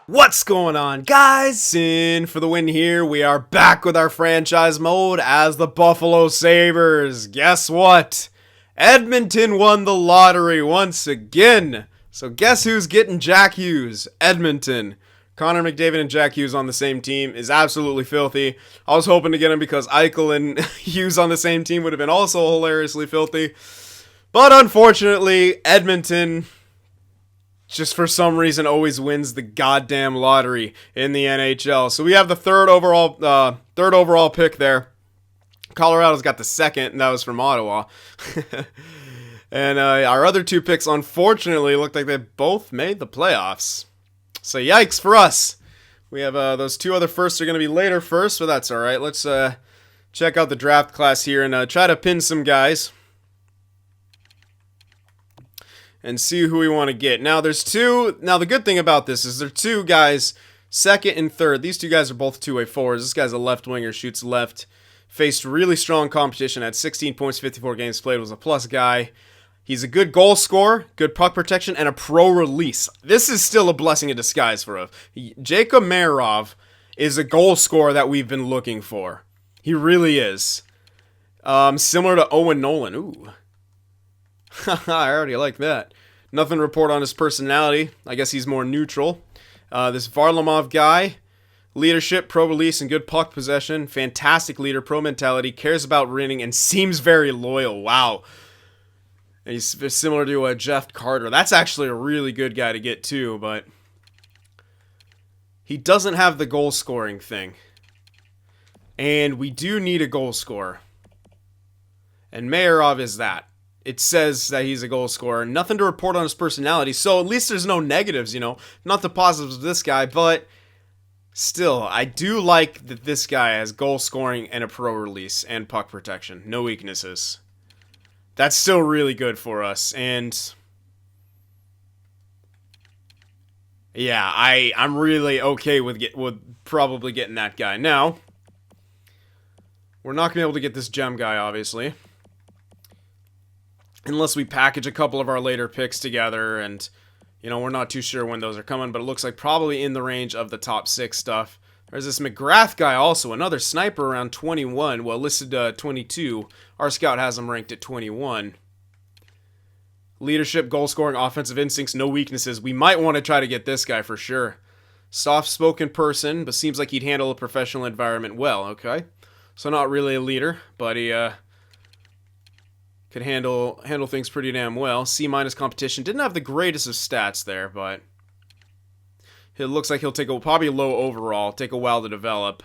What's going on, guys? Sin for the win here. We are back with our franchise mode as the Buffalo Sabres. Guess what? Edmonton won the lottery once again. So guess who's getting Jack Hughes? Edmonton. Connor McDavid and Jack Hughes on the same team is absolutely filthy. I was hoping to get him because Eichel and Hughes on the same team would have been also hilariously filthy. But unfortunately, Edmonton just for some reason always wins the goddamn lottery in the NHL. So we have the third overall pick there. Colorado's got the second, and that was from Ottawa. And our other two picks, unfortunately, looked like they both made the playoffs. So yikes for us. We have those two other firsts are going to be later first, but that's all right. Let's check out the draft class here and try to pin some guys and see who we want to get. Now, there's two. Now, the good thing about this is there are two guys, second and third. These two guys are both two-way forwards. This guy's a left winger, shoots left. Faced really strong competition, had 16 points, 54 games played, was a plus guy. He's a good goal scorer, good puck protection, and a pro release. This is still a blessing in disguise for us. Jakob Merritt is a goal scorer that we've been looking for. He really is. Similar to Owen Nolan. Ooh. I already like that. Nothing to report on his personality. I guess he's more neutral. This Varlamov guy, leadership, pro release, and good puck possession. Fantastic leader, pro mentality, cares about winning, and seems very loyal. Wow. And he's similar to Jeff Carter. That's actually a really good guy to get too, but he doesn't have the goal scoring thing. And we do need a goal scorer. And Mayarov is that. It says that he's a goal scorer. Nothing to report on his personality, so at least there's no negatives, you know. Not the positives of this guy, but still, I do like that this guy has goal scoring and a pro release and puck protection. No weaknesses. That's still really good for us, and yeah, I'm really okay with probably getting that guy. Now, we're not going to be able to get this gem guy, obviously. Unless we package a couple of our later picks together, and, you know, we're not too sure when those are coming, but it looks like probably in the range of the top 6 stuff. There's this McGrath guy also, another sniper around 21, well, listed 22. Our scout has him ranked at 21. Leadership, goal scoring, offensive instincts, no weaknesses. We might want to try to get this guy for sure. Soft-spoken person, but seems like he'd handle a professional environment well, okay? So not really a leader, but he, could handle things pretty damn well. C- competition. Didn't have the greatest of stats there, but it looks like he'll take probably low overall. Take a while to develop.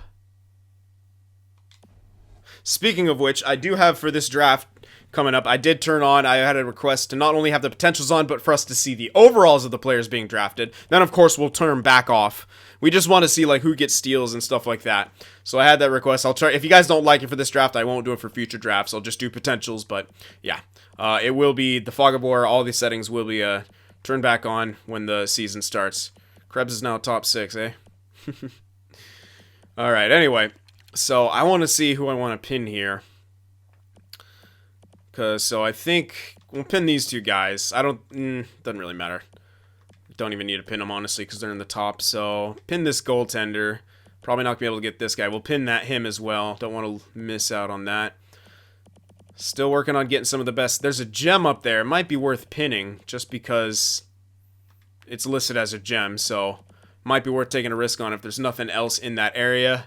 Speaking of which, I do have for this draft coming up, I had a request to not only have the potentials on, but for us to see the overalls of the players being drafted. Then, of course, we'll turn back off. We just want to see like who gets steals and stuff like that. So I had that request. I'll try. If you guys don't like it for this draft, I won't do it for future drafts. I'll just do potentials. But yeah, it will be the fog of war. All these settings will be turned back on when the season starts. Krebs is now top 6, eh? All right. Anyway, so I want to see who I want to pin here. So I think we'll pin these two guys. Doesn't really matter. Don't even need to pin them, honestly, because they're in the top. So pin this goaltender. Probably not going to be able to get this guy. We'll pin him as well. Don't want to miss out on that. Still working on getting some of the best. There's a gem up there. It might be worth pinning just because it's listed as a gem. So might be worth taking a risk on if there's nothing else in that area.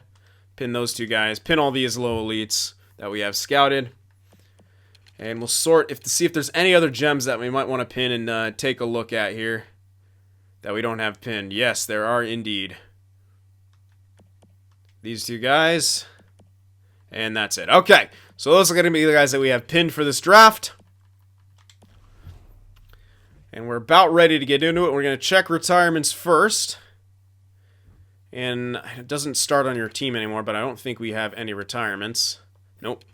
Pin those two guys. Pin all these low elites that we have scouted. And we'll sort to see if there's any other gems that we might want to pin and take a look at here that we don't have pinned. Yes, there are indeed. These two guys. And that's it. Okay, so those are going to be the guys that we have pinned for this draft. And we're about ready to get into it. We're going to check retirements first. And it doesn't start on your team anymore, but I don't think we have any retirements. Nope.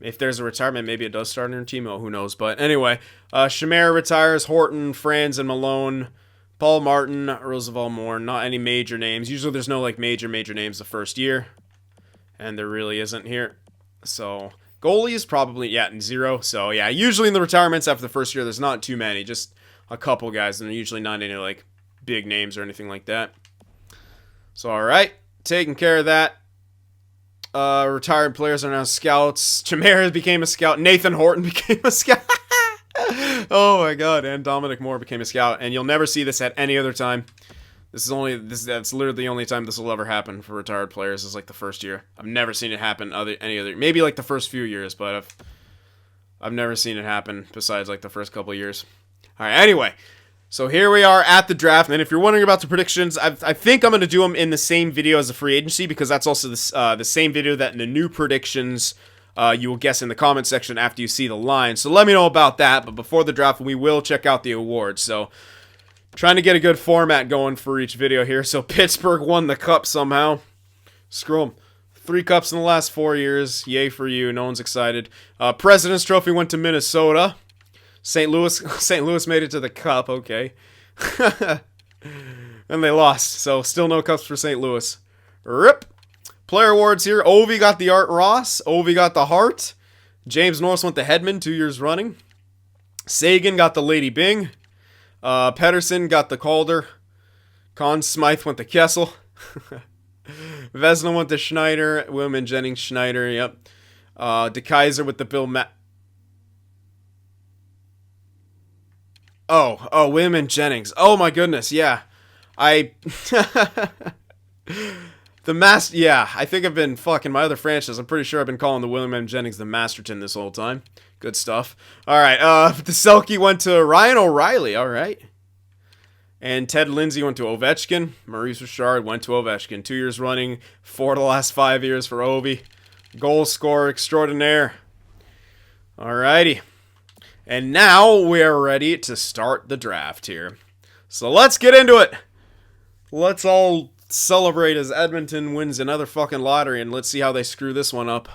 If there's a retirement, maybe it does start on your team. Oh, who knows? But anyway, Shamar retires. Horton, Franz, and Malone. Paul Martin, Roosevelt Moore. Not any major names. Usually there's no like major names the first year. And there really isn't here. So goalies probably, 0. So yeah, usually in the retirements after the first year, there's not too many. Just a couple guys, and they're usually not any like big names or anything like that. So, all right, taking care of that. Retired players are now scouts. Chimera became a scout. Nathan Horton became a scout. Oh my god, and Dominic Moore became a scout. And you'll never see this at any other time. That's literally the only time this will ever happen for retired players, is like the first year. I've never seen it happen any other, maybe like the first few years, but I've never seen it happen besides like the first couple of years. All right, anyway, so here we are at the draft, and if you're wondering about the predictions, I think I'm going to do them in the same video as the free agency, because that's also the same video that in the new predictions you will guess in the comment section after you see the line. So let me know about that, but before the draft, we will check out the awards. So trying to get a good format going for each video here. So Pittsburgh won the cup somehow. Screw them. 3 cups in the last 4 years. Yay for you. No one's excited. President's Trophy went to Minnesota. St. Louis made it to the cup. Okay. And they lost. So still no cups for St. Louis. RIP. Player awards here. Ovi got the Art Ross. Ovi got the Hart. James Norris went to Hedman 2 years running. Sagan got the Lady Byng. Pedersen got the Calder. Conn Smythe went to Kessel. Vezina went to Schneider. William Jennings Schneider, yep. DeKaiser with the Bill William Jennings. Oh my goodness, yeah. I think I've been fucking my other franchise. I'm pretty sure I've been calling the William M. Jennings the Masterton this whole time. Good stuff. Alright, the Selke went to Ryan O'Reilly, alright. And Ted Lindsay went to Ovechkin. Maurice Richard went to Ovechkin. 2 years running, 4 of the last 5 years for Ovi. Goal scorer extraordinaire. Alrighty. And now we are ready to start the draft here. So let's get into it. Let's all celebrate as Edmonton wins another fucking lottery, and let's see how they screw this one up.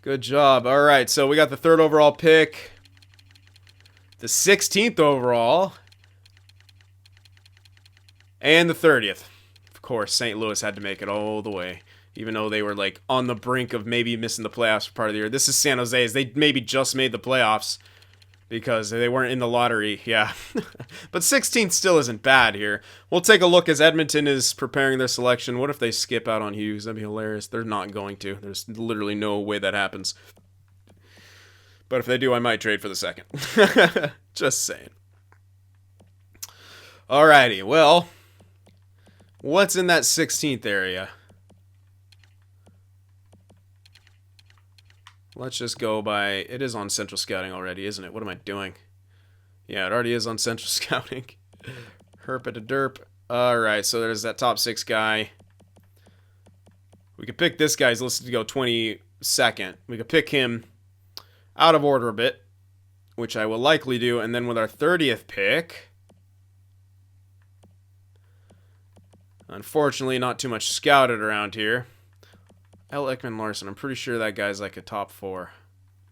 Good job. Alright, so we got the 3rd overall pick. The 16th overall. And the 30th. Of course, St. Louis had to make it all the way. Even though they were like on the brink of maybe missing the playoffs for part of the year. This is San Jose. They maybe just made the playoffs because they weren't in the lottery. Yeah. But 16th still isn't bad here. We'll take a look as Edmonton is preparing their selection. What if they skip out on Hughes? That'd be hilarious. They're not going to. There's literally no way that happens. But if they do, I might trade for the 2nd. Just saying. Alrighty, well, what's in that 16th area? Let's just go by... It is on Central Scouting already, isn't it? What am I doing? Yeah, it already is on Central Scouting. Herp it a derp. Alright, so there's that top 6 guy. We could pick this guy's listed to go 22nd. We could pick him out of order a bit, which I will likely do. And then with our 30th pick... Unfortunately, not too much scouted around here. L. Ekman Larson. I'm pretty sure that guy's like a top 4.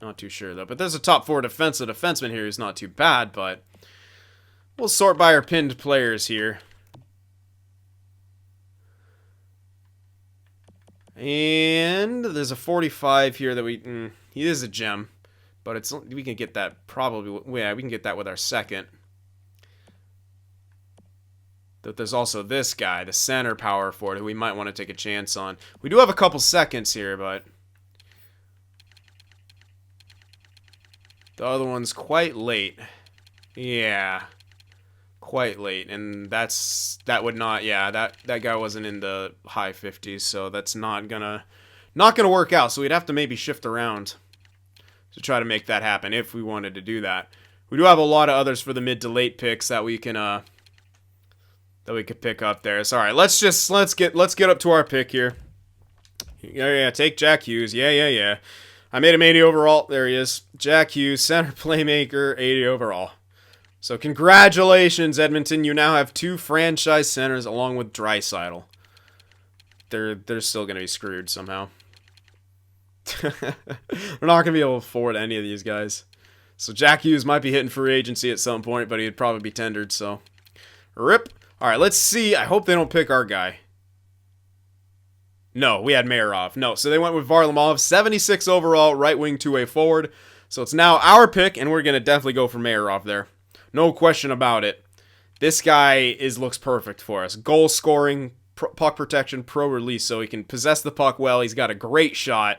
Not too sure, though. But there's a top 4 defenseman here who's not too bad, but we'll sort by our pinned players here. And there's a 45 here that he is a gem, but we can get that probably... Yeah, we can get that with our 2nd. But there's also this guy, the center power forward, who we might want to take a chance on. We do have a couple 2nds here, but the other one's quite late. Yeah, quite late, and that guy wasn't in the high 50s, so that's not gonna work out. So we'd have to maybe shift around to try to make that happen if we wanted to do that. We do have a lot of others for the mid to late picks that we can that we could pick up there. So all right, let's get up to our pick here. Yeah, take Jack Hughes. Yeah. I made him 80 overall. There he is. Jack Hughes, center playmaker, 80 overall. So congratulations, Edmonton. You now have 2 franchise centers along with Draisaitl. They're still going to be screwed somehow. We're not going to be able to afford any of these guys. So Jack Hughes might be hitting free agency at some point, but he'd probably be tendered, so rip. All right, let's see. I hope they don't pick our guy. No, we had Mayarov. No, so they went with Varlamov, 76 overall, right wing, 2-way forward. So it's now our pick, and we're going to definitely go for Mayarov there. No question about it. This guy looks perfect for us. Goal scoring, puck protection, pro release, so he can possess the puck well. He's got a great shot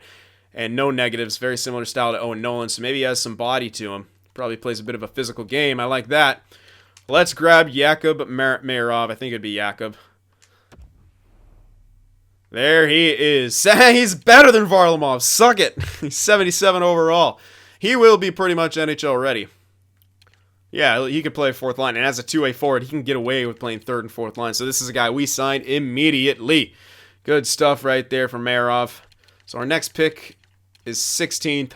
and no negatives. Very similar style to Owen Nolan, so maybe he has some body to him. Probably plays a bit of a physical game. I like that. Let's grab Jakob Merritt. I think it'd be Jakob. There he is. He's better than Varlamov. Suck it. He's 77 overall. He will be pretty much NHL ready. Yeah, he could play fourth line. And as a two-way forward, he can get away with playing third and fourth line. So this is a guy we signed immediately. Good stuff right there from Marov. So our next pick is 16th.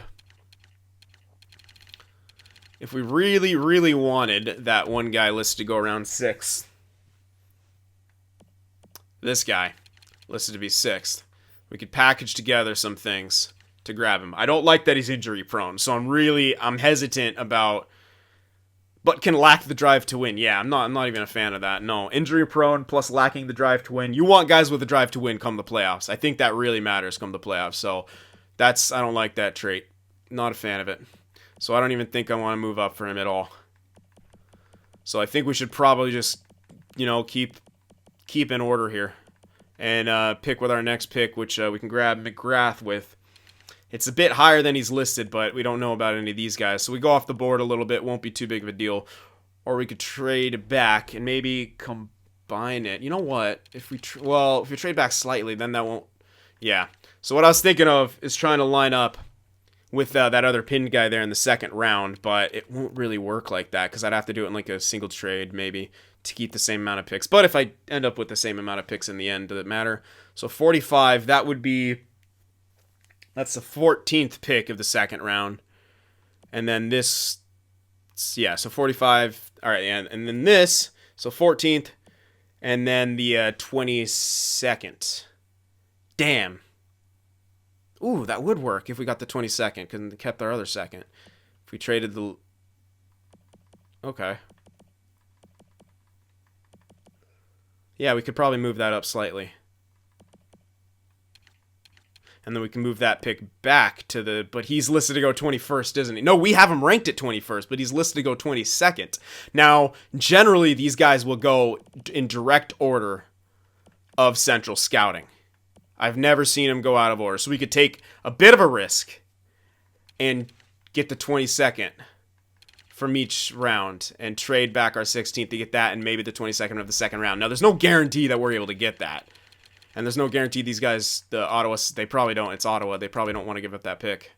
If we really, really wanted that one guy listed to go around 6th. This guy listed to be 6th. We could package together some things to grab him. I don't like that he's injury prone. So I'm hesitant about... But can lack the drive to win. Yeah, I'm not even a fan of that. No, injury prone plus lacking the drive to win. You want guys with a drive to win come the playoffs. I think that really matters come the playoffs. So I don't like that trait. Not a fan of it. So I don't even think I want to move up for him at all. So I think we should probably just, keep in order here and pick with our next pick, which we can grab McGrath with. It's a bit higher than he's listed, but we don't know about any of these guys. So we go off the board a little bit. Won't be too big of a deal. Or we could trade back and maybe combine it. You know what? If we trade back slightly, then that won't... Yeah. So what I was thinking of is trying to line up with that other pinned guy there in the second round, but it won't really work like that because I'd have to do it in like a single trade maybe to keep the same amount of picks. But if I end up with the same amount of picks in the end, does it matter? So 45, that would be... That's the 14th pick of the second round. And then this, yeah, so 45. All right, and then this, so 14th. And then the 22nd. Damn. Ooh, that would work if we got the 22nd, because we kept our other second. If we traded the... Okay. Yeah, we could probably move that up slightly. And then we can move that pick back to the... But he's listed to go 21st, isn't he? No, we have him ranked at 21st, but he's listed to go 22nd. Now, generally, these guys will go in direct order of Central Scouting. I've never seen him go out of order. So we could take a bit of a risk and get the 22nd from each round and trade back our 16th to get that and maybe the 22nd of the second round. Now, there's no guarantee that we're able to get that. And there's no guarantee these guys, the Ottawa, they probably don't. It's Ottawa. They probably don't want to give up that pick.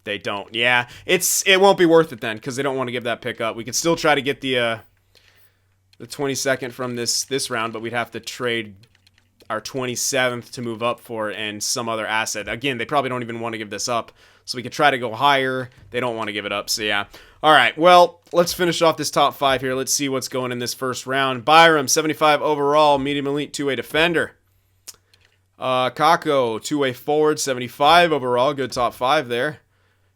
They don't. Yeah, it won't be worth it then because they don't want to give that pick up. We could still try to get the 22nd from this round, but we'd have to trade our 27th to move up for it and some other asset. Again, they probably don't even want to give this up. So we could try to go higher. They don't want to give it up. So yeah. All right. Well, let's finish off this top 5 here. Let's see what's going in this first round. Byram, 75 overall, medium elite, two-way defender. Kako, two-way forward, 75 overall. Good top 5 there.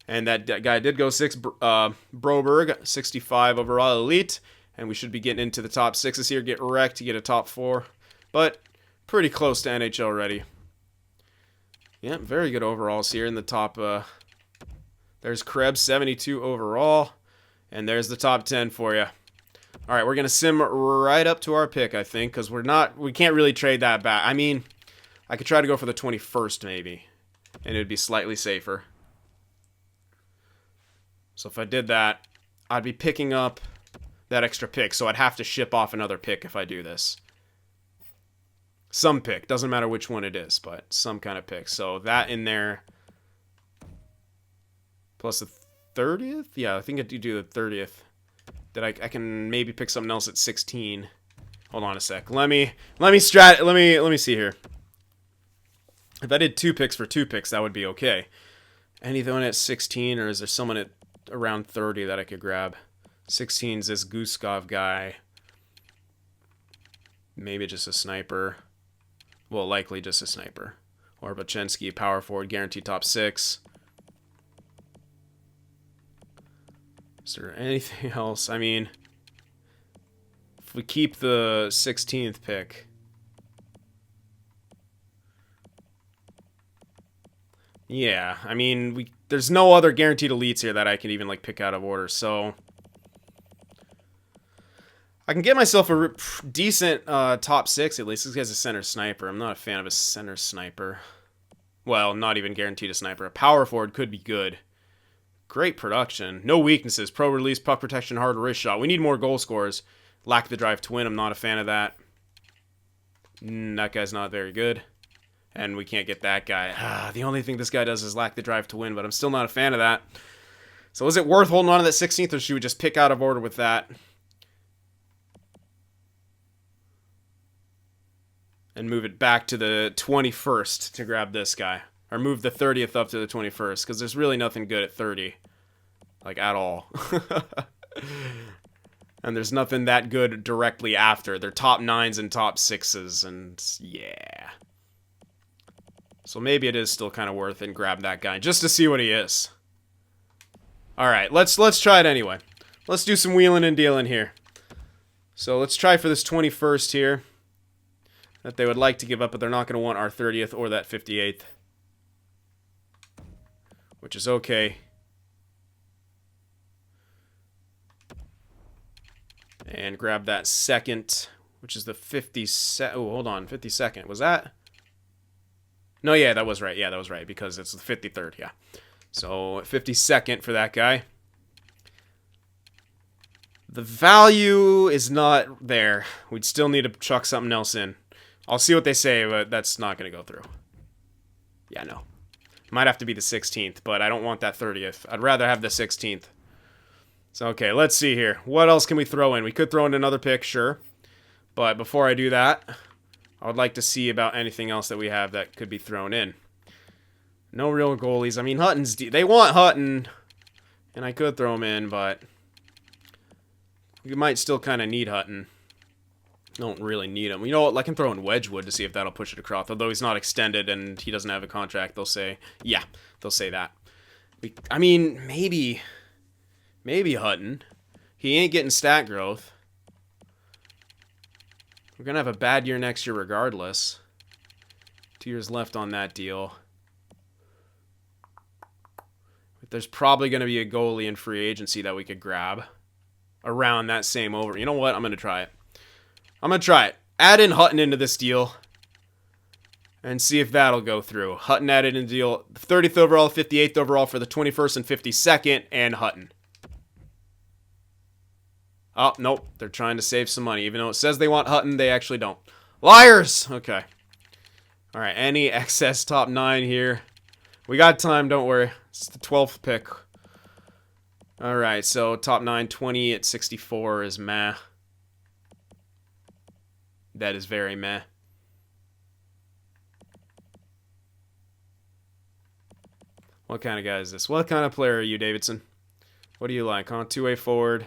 And that guy did go 6. Broberg, 65 overall elite. And we should be getting into the top 6s here. Get wrecked to get a top 4. But pretty close to NHL ready. Yeah, very good overalls here in the top. There's Krebs, 72 overall. And there's the top 10 for you. All right, we're going to sim right up to our pick, I think, because we can't really trade that back. I mean, I could try to go for the 21st maybe, and it would be slightly safer. So if I did that, I'd be picking up that extra pick, so I'd have to ship off another pick if I do this. Some pick. Doesn't matter which one it is, but some kind of pick. So that in there. Plus the 30th? Yeah, I think I do the 30th. That I can maybe pick something else at 16. Hold on a sec. Let me see here. If I did 2 picks for 2 picks, that would be okay. Anything at 16, or is there someone at around 30 that I could grab? 16 is this Guskov guy. Maybe just a sniper. Well, likely just a sniper. Or Bachensky, power forward, guaranteed top 6. Is there anything else? I mean, if we keep the 16th pick. Yeah, I mean, there's no other guaranteed elites here that I can even, like, pick out of order, so... I can get myself a decent top 6 at least. This guy's a center sniper. I'm not a fan of a center sniper. Well, not even guaranteed a sniper. A power forward could be good. Great production. No weaknesses. Pro release, puck protection, hard wrist shot. We need more goal scorers. Lack the drive to win. I'm not a fan of that. That guy's not very good. And we can't get that guy. The only thing this guy does is lack the drive to win, but I'm still not a fan of that. So is it worth holding on to that 16th, or should we just pick out of order with that? And move it back to the 21st to grab this guy. Or move the 30th up to the 21st, because there's really nothing good at 30. Like, at all. And there's nothing that good directly after. They're top 9s and top 6s, and yeah. So maybe it is still kind of worth it and grab that guy, just to see what he is. Alright, let's try it anyway. Let's do some wheeling and dealing here. So let's try for this 21st here. That they would like to give up, but they're not going to want our 30th or that 58th. Which is okay. And grab that second, which is the 52nd. Oh, hold on. 52nd. Was that? No, yeah, that was right. Yeah, that was right, because it's the 53rd, yeah. So, 52nd for that guy. The value is not there. We'd still need to chuck something else in. I'll see what they say, but that's not going to go through. Yeah, no. Might have to be the 16th, but I don't want that 30th. I'd rather have the 16th. So, okay, let's see here. What else can we throw in? We could throw in another pick, sure. But before I do that, I would like to see about anything else that we have that could be thrown in. No real goalies. I mean, Hutton's... They want Hutton, and I could throw him in, but... we might still kind of need Hutton. Don't really need him. You know what? I can throw in Wedgwood to see if that'll push it across. Although he's not extended and he doesn't have a contract, they'll say... yeah, they'll say that. I mean, maybe... maybe Hutton. He ain't getting stat growth. We're going to have a bad year next year regardless. 2 years left on that deal. There's probably going to be a goalie in free agency that we could grab. Around that same over. You know what? I'm going to try it. I'm going to try it. Add in Hutton into this deal. And see if that'll go through. Hutton added in the deal. 30th overall, 58th overall for the 21st and 52nd. And Hutton. Oh, nope. They're trying to save some money. Even though it says they want Hutton, they actually don't. Liars! Okay. Alright, any excess top 9 here. We got time, don't worry. It's the 12th pick. Alright, so top 9, 20 at 64 is meh. That is very meh. What kind of guy is this? What kind of player are you, Davidson? What do you like, huh? 2-way forward.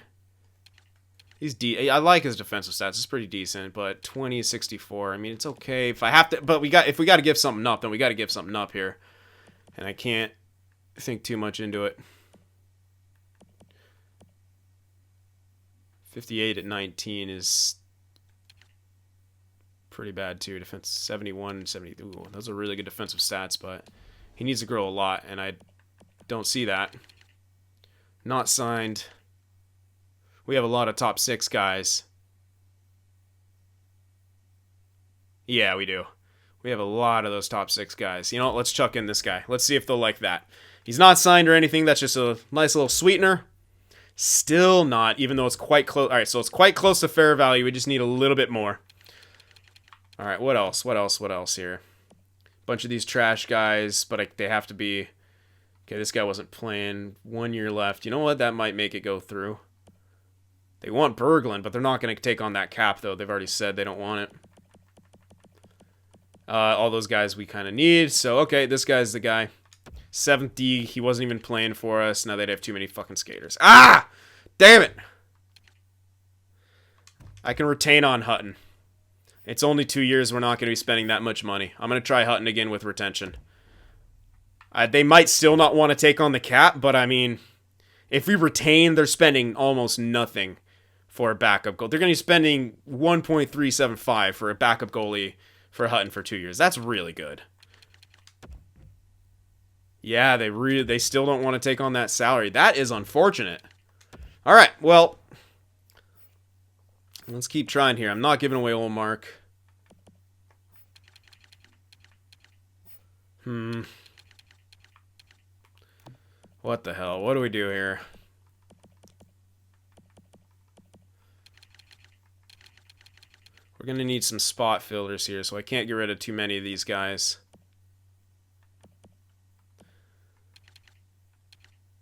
He's I like his defensive stats. It's pretty decent, but 20, 64. I mean, it's okay if I have to. But if we got to give something up, then we got to give something up here, and I can't think too much into it. 58 at 19 is pretty bad too. Defense 71, 70. Ooh, those are really good defensive stats, but he needs to grow a lot, and I don't see that. Not signed. We have a lot of top 6 guys. Yeah, we do. We have a lot of those top 6 guys. You know what? Let's chuck in this guy. Let's see if they'll like that. He's not signed or anything. That's just a nice little sweetener. Still not, even though it's quite close. All right, so it's quite close to fair value. We just need a little bit more. All right, what else? What else here? Bunch of these trash guys, but they have to be... okay, this guy wasn't playing. 1 year left. You know what? That might make it go through. They want Berglund, but they're not going to take on that cap, though. They've already said they don't want it. All those guys we kind of need. So, okay, this guy's the guy. 7th D, he wasn't even playing for us. Now they'd have too many fucking skaters. Ah! Damn it! I can retain on Hutton. It's only 2 years. We're not going to be spending that much money. I'm going to try Hutton again with retention. They might still not want to take on the cap, but I mean, if we retain, they're spending almost nothing for a backup goal. They're going to be spending 1.375 for a backup goalie for Hutton for 2 years. That's really good. Yeah, they still don't want to take on that salary. That is unfortunate. All right, well, Let's keep trying here. I'm not giving away Olmark. What the hell? What do we do here? We're going to need some spot fillers here, so I can't get rid of too many of these guys.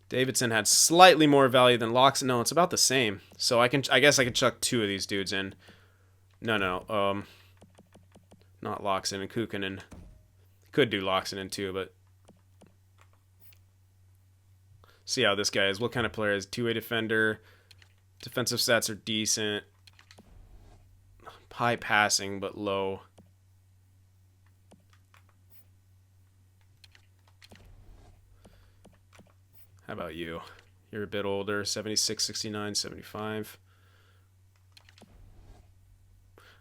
Davidson had slightly more value than Loxton. No, it's about the same. So I guess I can chuck 2 of these dudes in. No. Not Loxton and Kukkonen. Could do Loxton too, but see how this guy is. What kind of player is? 2-way defender. Defensive stats are decent. High passing, but low. How about you? You're a bit older. 76, 69, 75.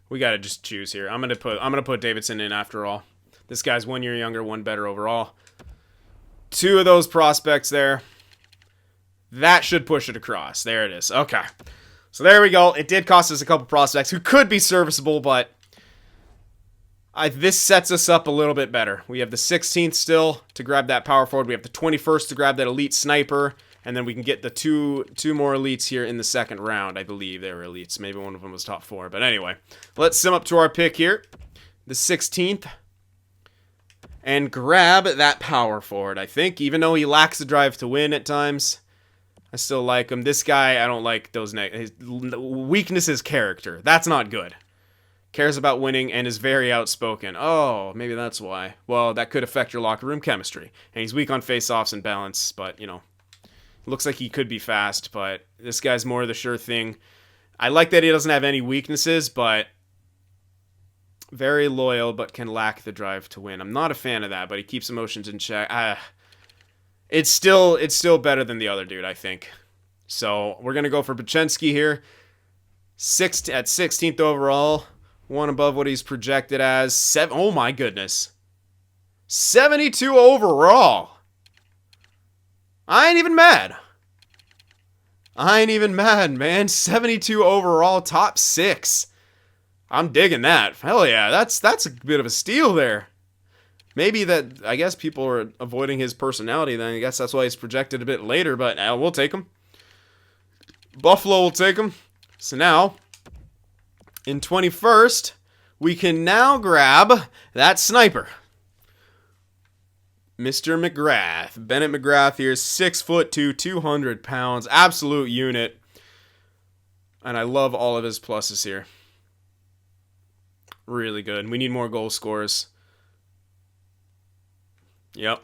We gotta just choose here. I'm gonna put Davidson in after all. This guy's 1 year younger, 1 better overall. 2 of those prospects there. That should push it across. There it is. Okay. So there we go. It did cost us a couple prospects who could be serviceable, but this sets us up a little bit better. We have the 16th still to grab that power forward. We have the 21st to grab that elite sniper, and then we can get the two more elites here in the second round. I believe they were elites. Maybe one of them was top 4. But anyway, let's sim up to our pick here. The 16th. And grab that power forward, I think. Even though he lacks the drive to win at times, I still like him. This guy, I don't like those. His weakness is character. That's not good. Cares about winning and is very outspoken. Oh, maybe that's why. Well, that could affect your locker room chemistry. And he's weak on face-offs and balance, but, you know, looks like he could be fast, but this guy's more the sure thing. I like that he doesn't have any weaknesses, but very loyal, but can lack the drive to win. I'm not a fan of that, but he keeps emotions in check. It's still better than the other dude, I think. So we're gonna go for Buchenski here. At 16th overall, 1 above what he's projected as. Oh my goodness, 72 overall. I ain't even mad. Man. 72 overall, top 6. I'm digging that. Hell yeah, that's a bit of a steal there. Maybe that, I guess people are avoiding his personality then. I guess that's why he's projected a bit later, but we'll take him. Buffalo will take him. So now, in 21st, we can now grab that sniper. Mr. McGrath. Bennett McGrath here, 6'2", 200 pounds. Absolute unit. And I love all of his pluses here. Really good. We need more goal scorers. Yep.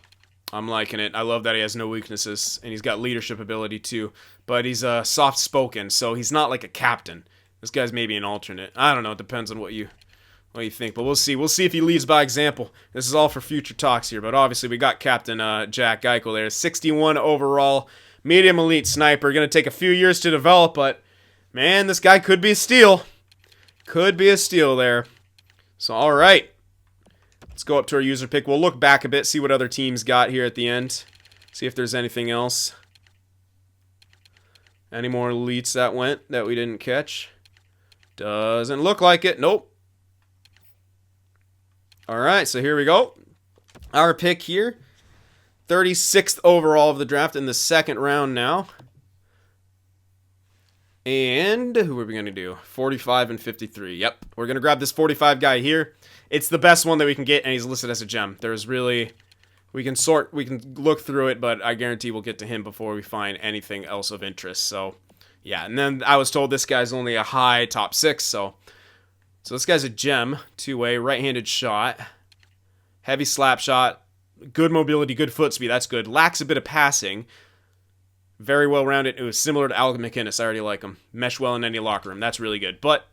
I'm liking it. I love that he has no weaknesses, and he's got leadership ability too. But he's soft-spoken, so he's not like a captain. This guy's maybe an alternate. I don't know. It depends on what you think. But we'll see. We'll see if he leads by example. This is all for future talks here. But obviously, we got Captain Jack Eichel there. 61 overall, medium elite sniper. Going to take a few years to develop, but man, this guy could be a steal. Could be a steal there. So, all right. Let's go up to our user pick. We'll look back a bit, see what other teams got here at the end. See if there's anything else. Any more elites that went that we didn't catch? Doesn't look like it. Nope. All right, so here we go. Our pick here. 36th overall of the draft in the second round now. And who are we going to do? 45 and 53. Yep, we're going to grab this 45 guy here. It's the best one that we can get, and he's listed as a gem. There's really... we can look through it, but I guarantee we'll get to him before we find anything else of interest. So, yeah, and then I was told this guy's only a high top 6, so this guy's a gem. 2-way, right-handed shot. Heavy slap shot. Good mobility, good foot speed. That's good. Lacks a bit of passing. Very well-rounded. It was similar to Alec McInnes. I already like him. Mesh well in any locker room. That's really good. But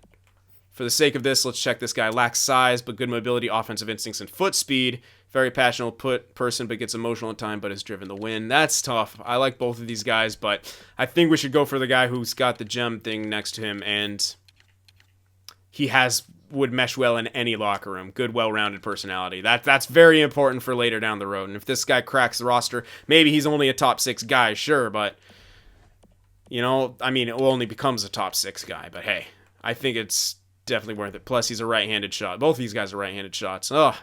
for the sake of this, let's check this guy. Lacks size, but good mobility, offensive instincts, and foot speed. Very passionate person, but gets emotional at time, but is driven to win. That's tough. I like both of these guys, but I think we should go for the guy who's got the gem thing next to him, and he would mesh well in any locker room. Good, well-rounded personality. That's very important for later down the road. And if this guy cracks the roster, maybe he's only a top 6 guy, sure, but, you know, I mean, it only becomes a top 6 guy. But hey, I think it's definitely worth it. Plus, he's a right-handed shot. Both of these guys are right-handed shots. Ugh.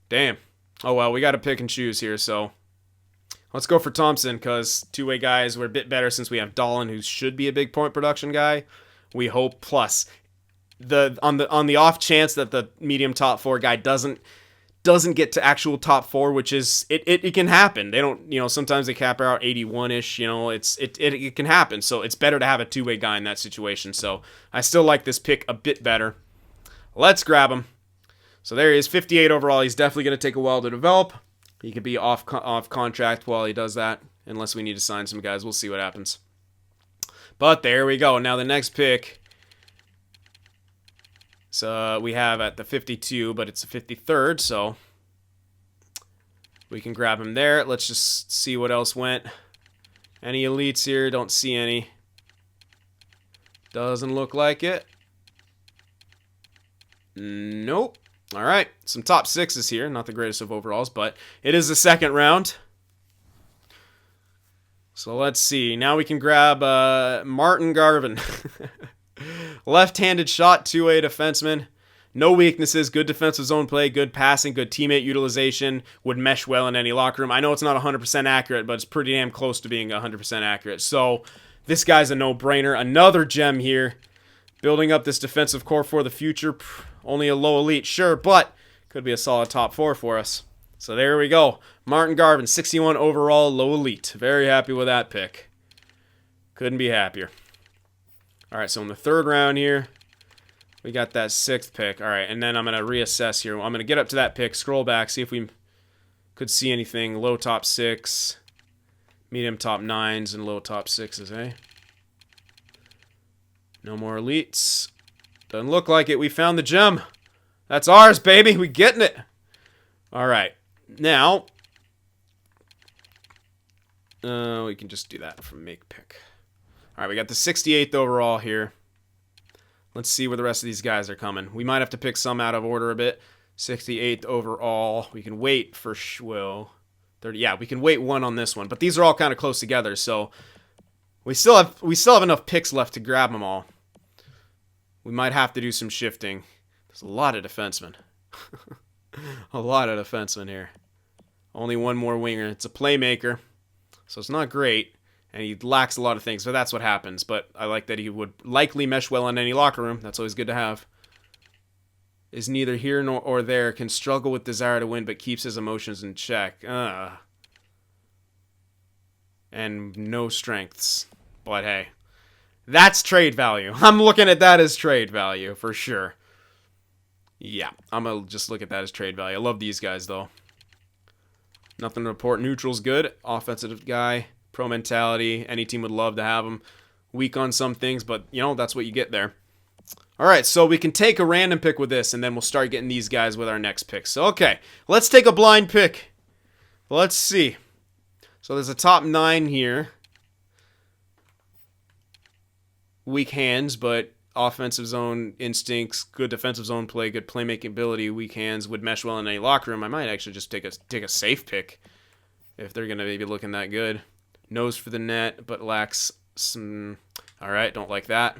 Damn. Oh, well, we got to pick and choose here, so let's go for Thompson, because two-way guys were a bit better since we have Dahlin, who should be a big point production guy. We hope. Plus, on the off chance that the medium top four guy doesn't get to actual top four, which is it can happen. They don't, sometimes they cap out 81-ish, it can happen. So it's better to have a two-way guy in that situation. So I still like this pick a bit better. Let's grab him. So there he is, 58 overall. He's definitely going to take a while to develop. He could be off contract while he does that, unless we need to sign some guys. We'll see what happens. But there we go. Now the next pick. So we have at the 52, but it's the 53rd, so we can grab him there. Let's just see what else went. Any elites here? Don't see any. Doesn't look like it. Nope. All right, some top sixes here. Not the greatest of overalls, but it is the second round. So let's see. Now we can grab Martin Garvin. Left-handed shot, two-way defenseman. No weaknesses, good defensive zone play, good passing, good teammate utilization, would mesh well in any locker room. I know it's not 100% accurate, but it's pretty damn close to being 100% accurate. So this guy's a no-brainer. Another gem here. Building up this defensive core for the future. Only a low elite, sure, but could be a solid top four for us. So there we go. Martin Garvin, 61 overall, low elite. Very happy with that pick. Couldn't be happier. All right, so in the third round here, we got that sixth pick. All right, and then I'm going to reassess here. I'm going to get up to that pick, scroll back, see if we could see anything. Low top six, medium top nines, and low top sixes, eh? No more elites. Doesn't look like it. We found the gem. That's ours, baby. We getting it. All right. Now, we can just do that from make pick. All right, we got the 68th overall here. Let's see where the rest of these guys are coming. We might have to pick some out of order a bit. 68th overall. We can wait for 30. Yeah, we can wait one on this one, but these are all kind of close together, so we still have enough picks left to grab them all. We might have to do some shifting. There's a lot of defensemen. A lot of defensemen here. Only one more winger. It's a playmaker, so it's not great. And he lacks a lot of things, but that's what happens. But I like that he would likely mesh well in any locker room. That's always good to have. Is neither here nor there. Can struggle with desire to win, but keeps his emotions in check. And no strengths. But hey, that's trade value. I'm looking at that as trade value for sure. Yeah, I'm going to just look at that as trade value. I love these guys, though. Nothing to report. Neutral's good. Offensive guy. Pro mentality. Any team would love to have him. Weak on some things, but, that's what you get there. All right, so we can take a random pick with this, and then we'll start getting these guys with our next pick. So, okay, let's take a blind pick. Let's see. So there's a top 9 here. Weak hands, but offensive zone instincts, good defensive zone play, good playmaking ability, weak hands, would mesh well in any locker room. I might actually just take a safe pick if they're going to maybe looking that good. Nose for the net, but lacks some... All right, don't like that.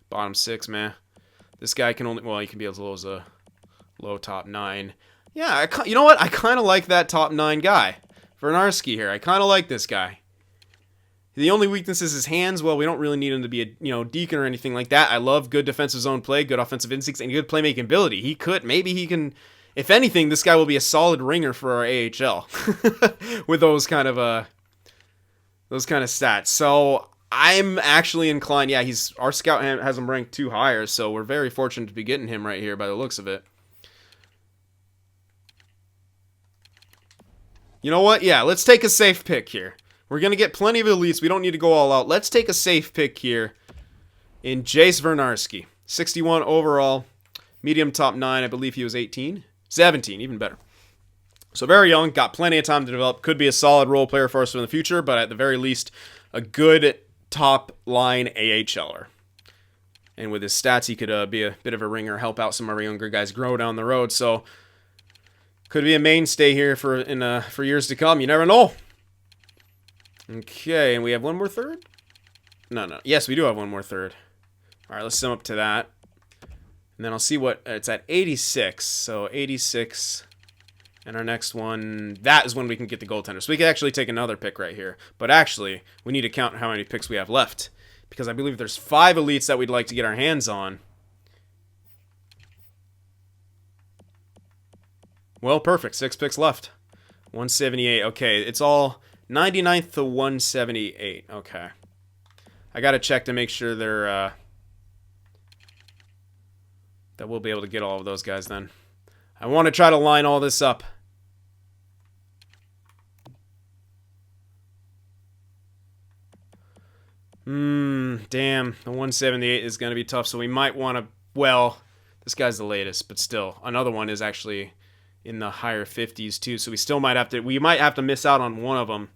Bottom 6, man. This guy can only... Well, he can be as low as a low top 9. Yeah, you know what? I kind of like that top 9 guy. Vernarski here. I kind of like this guy. The only weakness is his hands. Well, we don't really need him to be a deacon or anything like that. I love good defensive zone play, good offensive instincts, and good playmaking ability. Maybe he can... If anything, this guy will be a solid ringer for our AHL. With those kind of stats. So I'm actually inclined. Yeah, our scout has him ranked 2 higher, so we're very fortunate to be getting him right here by the looks of it. You know what? Yeah, let's take a safe pick here. We're going to get plenty of elites. We don't need to go all out. Let's take a safe pick here in Jace Vernarski. 61 overall. Medium top 9. I believe he was 18. 17, even better. So very young. Got plenty of time to develop. Could be a solid role player for us in the future, but at the very least, a good top line AHLer. And with his stats, he could be a bit of a ringer, help out some of our younger guys grow down the road. So could be a mainstay here for years to come. You never know. Okay, and we have one more third? No. Yes, we do have one more third. All right, let's sum up to that. And then I'll see what it's at 86. So 86. And our next one, that is when we can get the goaltender. So we can actually take another pick right here. But actually, we need to count how many picks we have left. Because I believe there's 5 elites that we'd like to get our hands on. Well, perfect. 6 picks left. 178. Okay, it's all 99th to 178. Okay. I got to check to make sure they're... that we'll be able to get all of those guys then. I want to try to line all this up. Damn. The 178 is going to be tough, so we might want to... Well, this guy's the latest, but still. Another one is actually in the higher 50s, too, so we still might have to... We might have to miss out on one of them.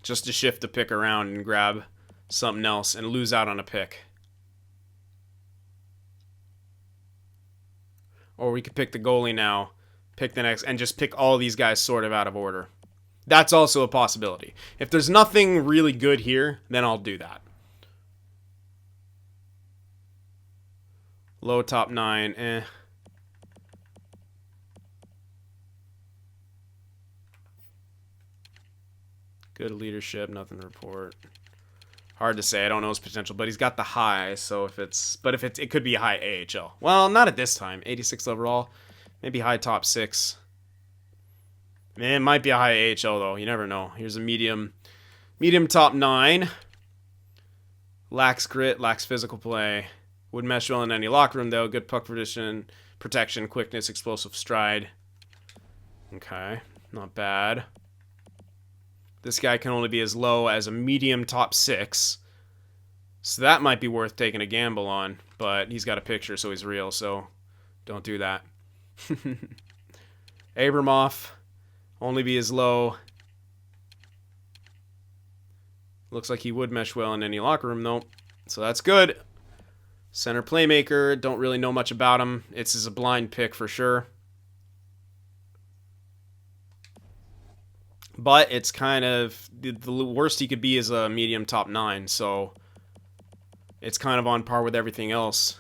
Just to shift the pick around and grab something else and lose out on a pick. Or we could pick the goalie now, pick the next, and just pick all these guys sort of out of order. That's also a possibility. If there's nothing really good here, then I'll do that. Low top 9, Good leadership, nothing to report. Hard to say. I don't know his potential, but he's got the high. So if it's, it could be a high AHL. Well, not at this time. 86 overall, maybe high top 6. It might be a high AHL though. You never know. Here's a medium top 9. Lacks grit, lacks physical play. Would mesh well in any locker room though. Good puck protection, quickness, explosive stride. Okay, not bad. This guy can only be as low as a medium top 6. So that might be worth taking a gamble on. But he's got a picture, so he's real. So don't do that. Abramoff. Only be as low. Looks like he would mesh well in any locker room, though. So that's good. Center playmaker. Don't really know much about him. It's a blind pick for sure. But it's kind of... The worst he could be is a medium top 9, so... It's kind of on par with everything else.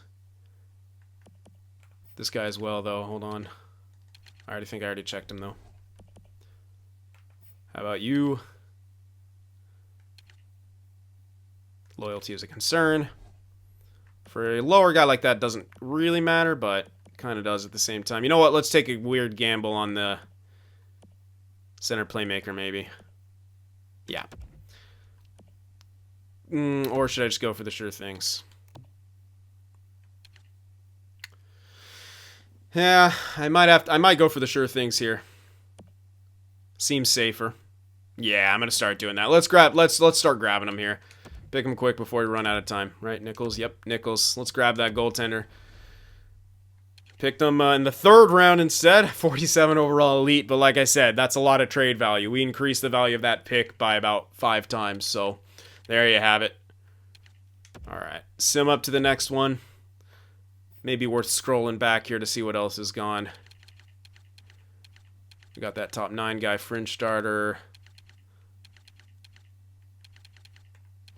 This guy as well, though. Hold on. I already checked him, though. How about you? Loyalty is a concern. For a lower guy like that, doesn't really matter, but kind of does at the same time. You know what? Let's take a weird gamble on the... Center playmaker, maybe. Yeah. Or should I just go for the sure things? Yeah, I might go for the sure things here. Seems safer. Yeah, I'm gonna start doing that. Let's start grabbing them here. Pick them quick before we run out of time. Right, Nichols? Yep, Nichols. Let's grab that goaltender. Picked them in the 3rd round instead. 47 overall elite, but like I said, that's a lot of trade value. We increased the value of that pick by about 5 times, so there you have it. Alright, sim up to the next one. Maybe worth scrolling back here to see what else is gone. We got that top 9 guy, fringe starter.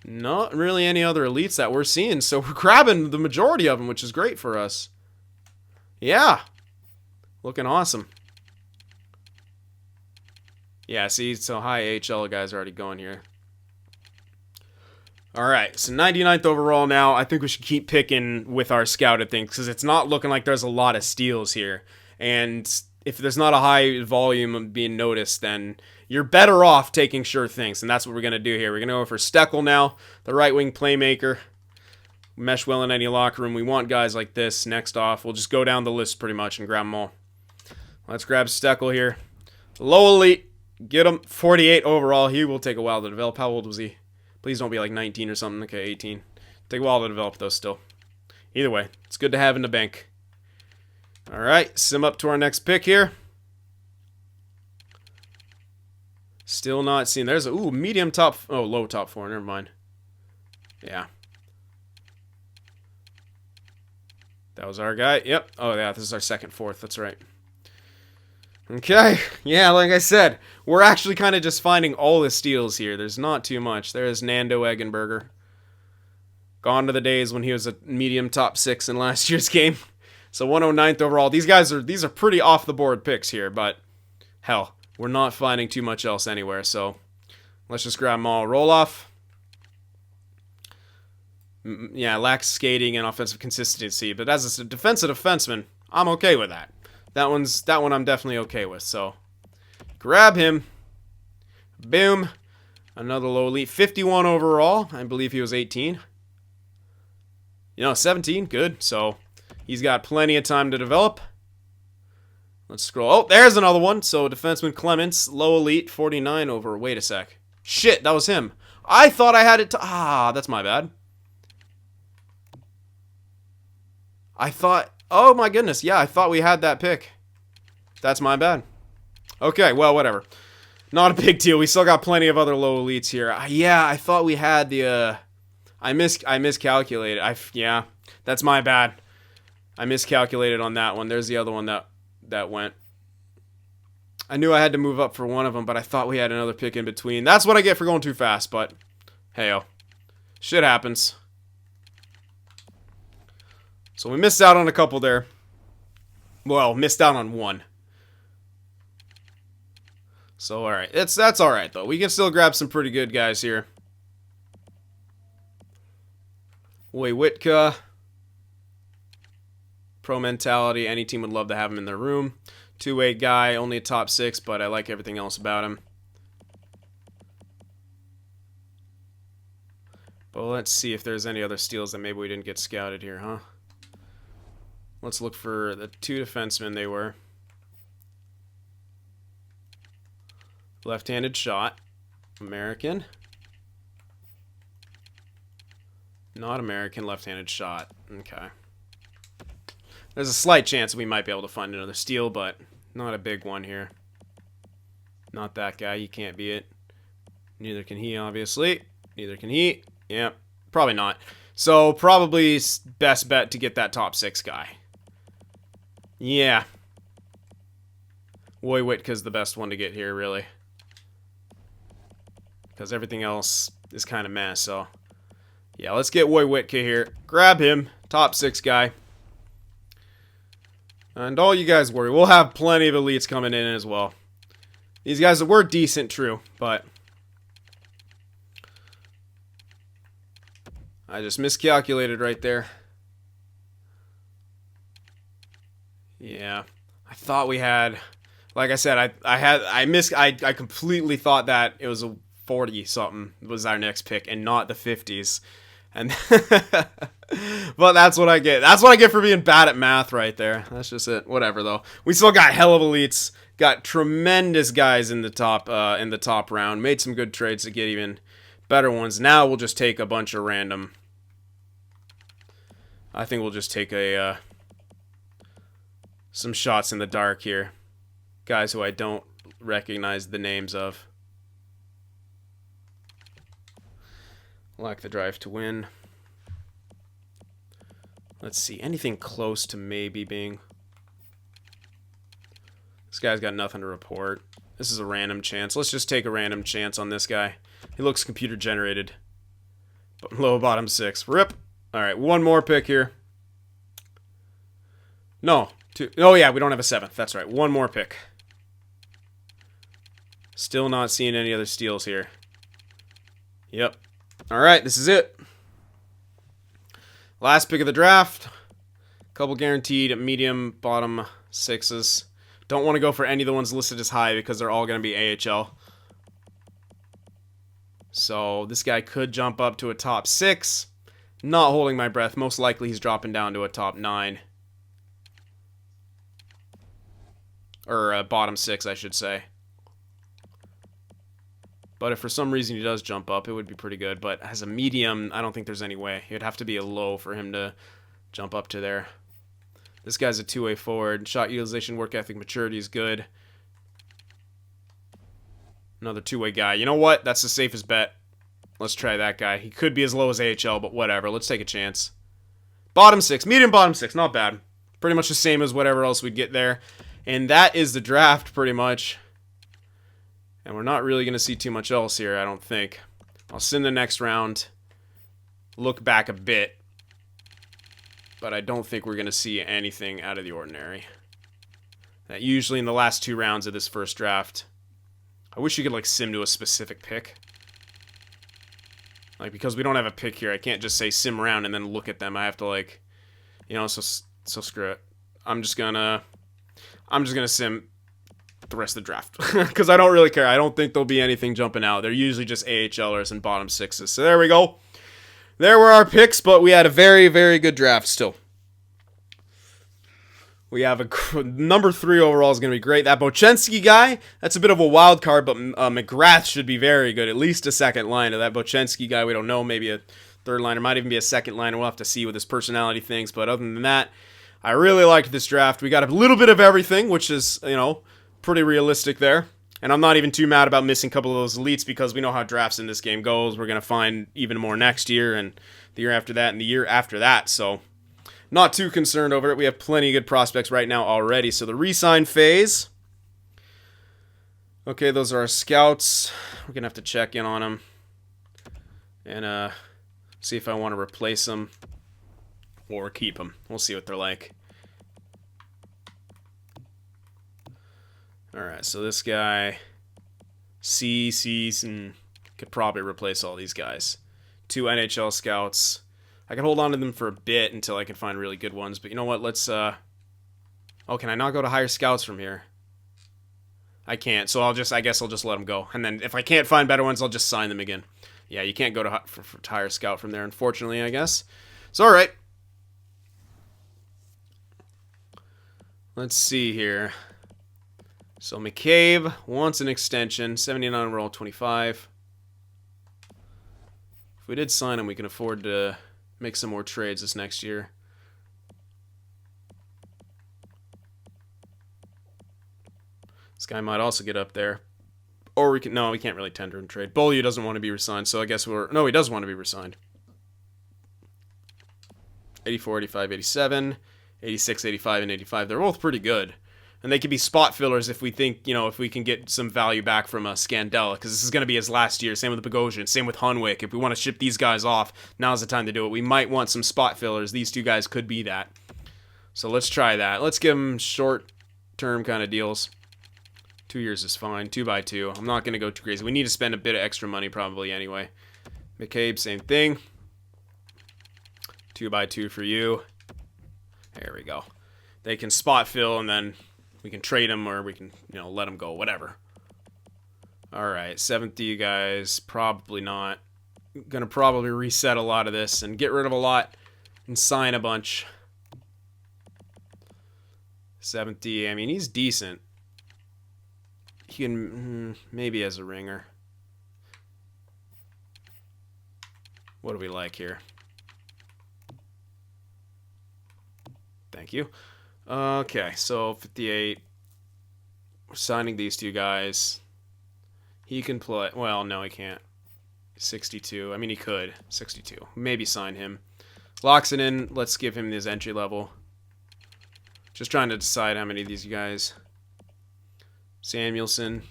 Not really any other elites that we're seeing, so we're grabbing the majority of them, which is great for us. Yeah. Looking awesome. Yeah, see, so high AHL guys are already going here. Alright, so 99th overall now. I think we should keep picking with our scouted things because it's not looking like there's a lot of steals here. And if there's not a high volume of being noticed, then you're better off taking sure things. And that's what we're going to do here. We're going to go for Steckel now, the right wing playmaker. Mesh well in any locker room. We want guys like this. Next off, we'll just go down the list pretty much and grab them all. Let's grab Steckel here. Low elite. Get him. 48 overall. He will take a while to develop. How old was he? Please don't be like 19 or something. Okay, 18. Take a while to develop though still. Either way, it's good to have in the bank. Alright, sim up to our next pick here. Still not seen. There's a medium top... Oh, low top 4. Never mind. Yeah. That was our guy. Yep. Oh, yeah, this is our 2nd, 4th. That's right. Okay. Yeah, like I said, we're actually kind of just finding all the steals here. There's not too much. There's Nando Eggenberger. Gone to the days when he was a medium top 6 in last year's game. So 109th overall. These are pretty off the board picks here, but hell, we're not finding too much else anywhere. So let's just grab them all. Roll off. Yeah, lacks skating and offensive consistency, but as a defensive defenseman, I'm okay with that. That one I'm definitely okay with. So grab him. Boom. Another low elite. 51 overall. I believe he was 18. 17. Good. So he's got plenty of time to develop. Let's scroll. Oh, there's another one. So defenseman Clements, low elite, 49 over. Wait a sec. Shit, that was him. I thought I had it. That's my bad. I thought. Oh my goodness. Yeah, I thought we had that pick. That's my bad. Okay, well, whatever. Not a big deal. We still got plenty of other low elites here. Yeah, I thought we had the. I miscalculated. Yeah, that's my bad. I miscalculated on that one. There's the other one that went. I knew I had to move up for one of them, but I thought we had another pick in between. That's what I get for going too fast, but hey-o. Shit happens. So we missed out on a couple there. Well, missed out on one. So, alright. That's alright, though. We can still grab some pretty good guys here. Witka. Pro mentality. Any team would love to have him in their room. Two-way guy. Only a top 6, but I like everything else about him. But let's see if there's any other steals that maybe we didn't get scouted here, huh? Let's look for the 2 defensemen they were. Left-handed shot. American. Not American, left-handed shot. Okay. There's a slight chance we might be able to find another steal, but not a big one here. Not that guy. You can't be it. Neither can he, obviously. Neither can he. Yeah, probably not. So, probably best bet to get that top 6 guy. Yeah. Wojtka's the best one to get here, really. Because everything else is kind of meh, so. Yeah, let's get Wojtka here. Grab him. Top 6 guy. And don't you guys worry. We'll have plenty of elites coming in as well. These guys were decent, true, but I just miscalculated right there. Yeah. I thought we had, like I said, I completely thought that it was a 40 something was our next pick and not the 50s. And but that's what I get. That's what I get for being bad at math right there. That's just it. Whatever though. We still got hell of elites. Got tremendous guys in the top round. Made some good trades to get even better ones. Now we'll just take a bunch of random. I think we'll just take some shots in the dark here. Guys who I don't recognize the names of. Lack the drive to win. Let's see. Anything close to maybe being. This guy's got nothing to report. This is a random chance. Let's just take a random chance on this guy. He looks computer generated. But low bottom 6. Rip. Alright, one more pick here. No. 2. Oh yeah, we don't have a 7th. That's right. One more pick. Still not seeing any other steals here. Yep. Alright, this is it. Last pick of the draft. Couple guaranteed medium bottom 6s. Don't want to go for any of the ones listed as high because they're all going to be AHL. So this guy could jump up to a top 6. Not holding my breath. Most likely he's dropping down to a top 9. Or a bottom 6, I should say. But if for some reason he does jump up, it would be pretty good. But as a medium, I don't think there's any way. It would have to be a low for him to jump up to there. This guy's a two-way forward. Shot utilization, work ethic, maturity is good. Another two-way guy. You know what? That's the safest bet. Let's try that guy. He could be as low as AHL, but whatever. Let's take a chance. Bottom 6. Medium bottom 6. Not bad. Pretty much the same as whatever else we'd get there. And that is the draft, pretty much. And we're not really going to see too much else here, I don't think. I'll send the next round. look back a bit. But I don't think we're going to see anything out of the ordinary. Usually in the last 2 rounds of this first draft. I wish you could, like, sim to a specific pick. Like, because we don't have a pick here, I can't just say sim around and then look at them. I have to, like, you know, so screw it. I'm just gonna sim the rest of the draft. Because I don't really care. I don't think there'll be anything jumping out. They're usually just AHLers and bottom 6s. So there we go. There were our picks, but we had a very, very good draft still. We have a number 3 overall is going to be great. That Bochenski guy, that's a bit of a wild card, but McGrath should be very good. At least a second liner. That Bochenski guy, we don't know. Maybe a third liner. Might even be a second liner. We'll have to see with his personality things. But other than that, I really liked this draft. We got a little bit of everything, which is, you know, pretty realistic there. And I'm not even too mad about missing a couple of those elites because we know how drafts in this game goes. We're going to find even more next year and the year after that and the year after that. So not too concerned over it. We have plenty of good prospects right now already. So the re-sign phase. Okay, those are our scouts. We're going to have to check in on them. And see if I want to replace them or keep them. We'll see what they're like. Alright, so this guy, could probably replace all these guys. 2 NHL scouts. I can hold on to them for a bit until I can find really good ones. But you know what, let's, oh, can I not go to higher scouts from here? I can't, so I guess I'll just let them go. And then if I can't find better ones, I'll just sign them again. Yeah, you can't go to higher scout from there, unfortunately, I guess. So, alright. Let's see here. So McCabe wants an extension, 79 overall, 25. If we did sign him, we can afford to make some more trades this next year. This guy might also get up there. Or we can't really tender and trade. Beaulieu doesn't want to be resigned, so I guess no, he does want to be resigned. 84, 85, 87, 86, 85, and 85. They're both pretty good. And they could be spot fillers if we think, you know, if we can get some value back from Scandella, because this is going to be his last year. Same with Bogosian, same with Hunwick. If we want to ship these guys off, now's the time to do it. We might want some spot fillers. These 2 guys could be that. So let's try that. Let's give them short-term kind of deals. 2 years is fine. 2x2. I'm not going to go too crazy. We need to spend a bit of extra money probably anyway. McCabe, same thing. 2x2 for you. There we go. They can spot fill and then we can trade them or we can, you know, let them go, whatever. All right, 70 guys, probably not. Going to probably reset a lot of this and get rid of a lot and sign a bunch. 70, I mean, he's decent. He can, maybe as a ringer. What do we like here? Thank you. Okay, so 58. We're signing these 2 guys. He can play. Well, no, he can't. 62. I mean, he could. 62. Maybe sign him. Locks it in. Let's give him his entry level. Just trying to decide how many of these guys. Samuelson.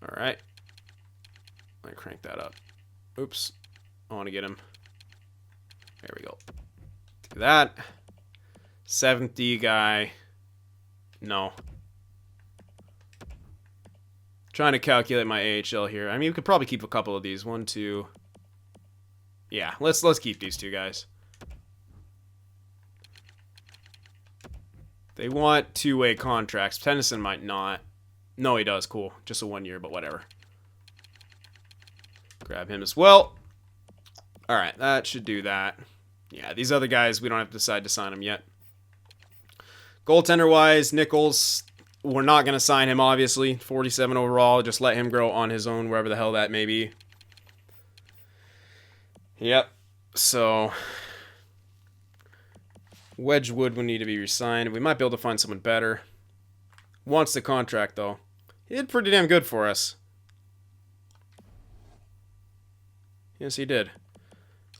All right. Let me crank that up. Oops. I want to get him. There we go. Do that. 70 guy. No. Trying to calculate my AHL here. I mean, we could probably keep a couple of these. 1, 2. Yeah, let's keep these 2 guys. They want 2-way contracts. Tennyson might not. No, he does. Cool. Just a 1 year, but whatever. Grab him as well. All right, that should do that. Yeah, these other guys, we don't have to decide to sign them yet. Goaltender-wise, Nichols, we're not going to sign him, obviously. 47 overall. Just let him grow on his own, wherever the hell that may be. Yep. So, Wedgwood will need to be re-signed. We might be able to find someone better. Wants the contract, though. He did pretty damn good for us. Yes, he did.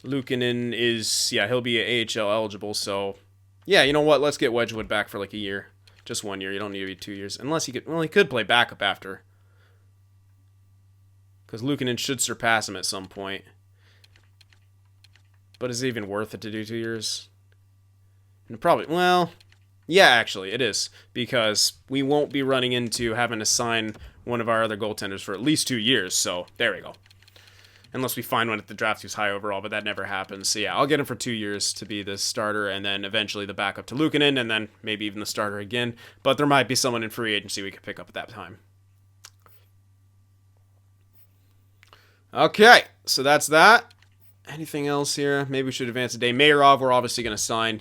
Luukkonen is, yeah, he'll be AHL eligible, so, yeah, you know what, let's get Wedgwood back for like a year. Just 1 year, you don't need to be 2 years, unless he could, well, he could play backup after. Because Luukkonen should surpass him at some point. But is it even worth it to do 2 years? And probably, well, yeah, actually, it is. Because we won't be running into having to sign one of our other goaltenders for at least 2 years. So, there we go. Unless we find one at the draft who's high overall, but that never happens. So, yeah, I'll get him for 2 years to be the starter, and then eventually the backup to Luukkonen, and then maybe even the starter again. But there might be someone in free agency we could pick up at that time. Okay, so that's that. Anything else here? Maybe we should advance a day. Mayarov, we're obviously going to sign.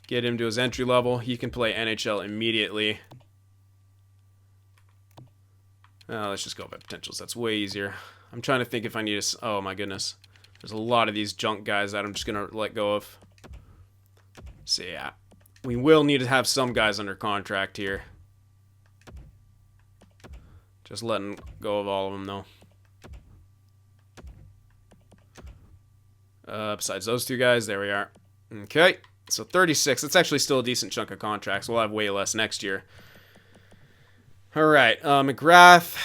Get him to his entry level. He can play NHL immediately. Let's just go by potentials. That's way easier. I'm trying to think if I need to... Oh, my goodness. There's a lot of these junk guys that I'm just going to let go of. So, yeah. We will need to have some guys under contract here. Just letting go of all of them, though. Besides those two guys, there we are. Okay, so 36. That's actually still a decent chunk of contracts. We'll have way less next year. All right, McGrath.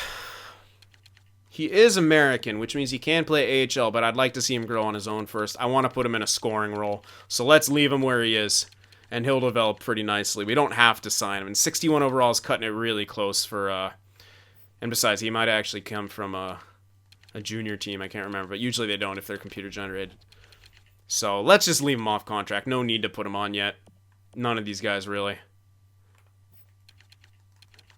He is American, which means he can play AHL, but I'd like to see him grow on his own first. I want to put him in a scoring role, so let's leave him where he is, and he'll develop pretty nicely. We don't have to sign him, and 61 overall is cutting it really close for... And besides, he might actually come from a junior team. I can't remember, but usually they don't if they're computer generated. So let's just leave him off contract. No need to put him on yet. None of these guys, really.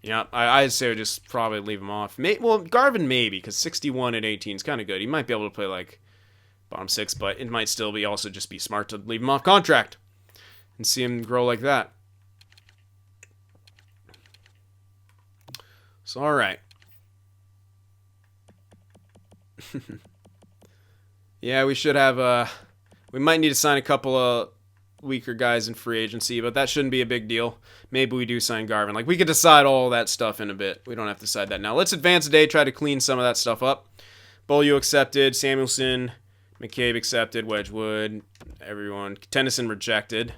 Yeah, I'd say just probably leave him off. Well, Garvin maybe, because 61 at 18 is kind of good. He might be able to play, like, bottom six, but it might still be also just be smart to leave him off contract and see him grow like that. So, all right. Yeah, we should have... we might need to sign a couple of weaker guys in free agency, but that shouldn't be a big deal. Maybe we do sign Garvin. Like, we could decide all that stuff in a bit. We don't have to decide that now. Let's advance a day, try to clean some of that stuff up. Beaulieu accepted. Samuelson, McCabe accepted. Wedgwood, everyone. Tennyson rejected.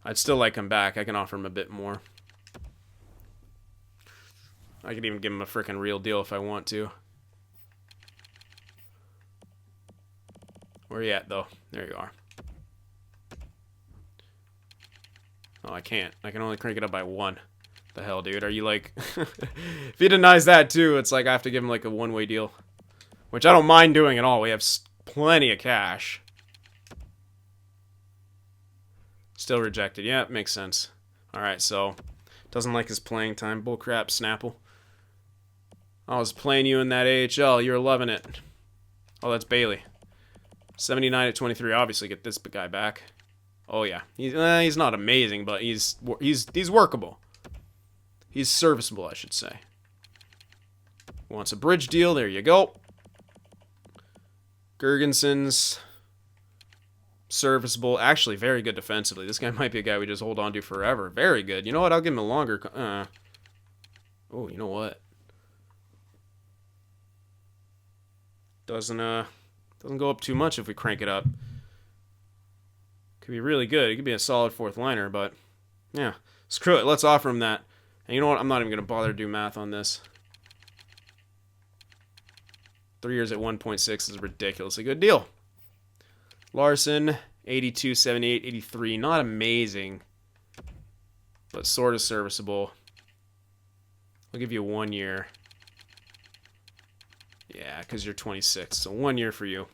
I'd still like him back. I can offer him a bit more. I could even give him a freaking real deal if I want to. Where are you at, though? There you are. Oh, I can't. I can only crank it up by 1. The hell, dude? Are you like... If he denies that, too, it's like I have to give him like a one-way deal. Which I don't mind doing at all. We have plenty of cash. Still rejected. Yeah, it makes sense. Alright, so... Doesn't like his playing time. Bullcrap, Snapple. I was playing you in that AHL. You're loving it. Oh, that's Bailey. 79 at 23. Obviously, get this guy back. Oh yeah, he's not amazing, but he's workable. He's serviceable, I should say. Wants a bridge deal. There you go. Gergenson's serviceable. Actually, very good defensively. This guy might be a guy we just hold on to forever. Very good. You know what? I'll give him a longer. Oh, you know what? Doesn't go up too much if we crank it up. Could be really good. It could be a solid fourth liner, but yeah, screw it. Let's offer him that. And you know what? I'm not even going to bother to do math on this. 3 years at 1.6 is a ridiculously good deal. Larson, 82, 78, 83. Not amazing, but sort of serviceable. I'll give you 1 year. Yeah, because you're 26, so 1 year for you.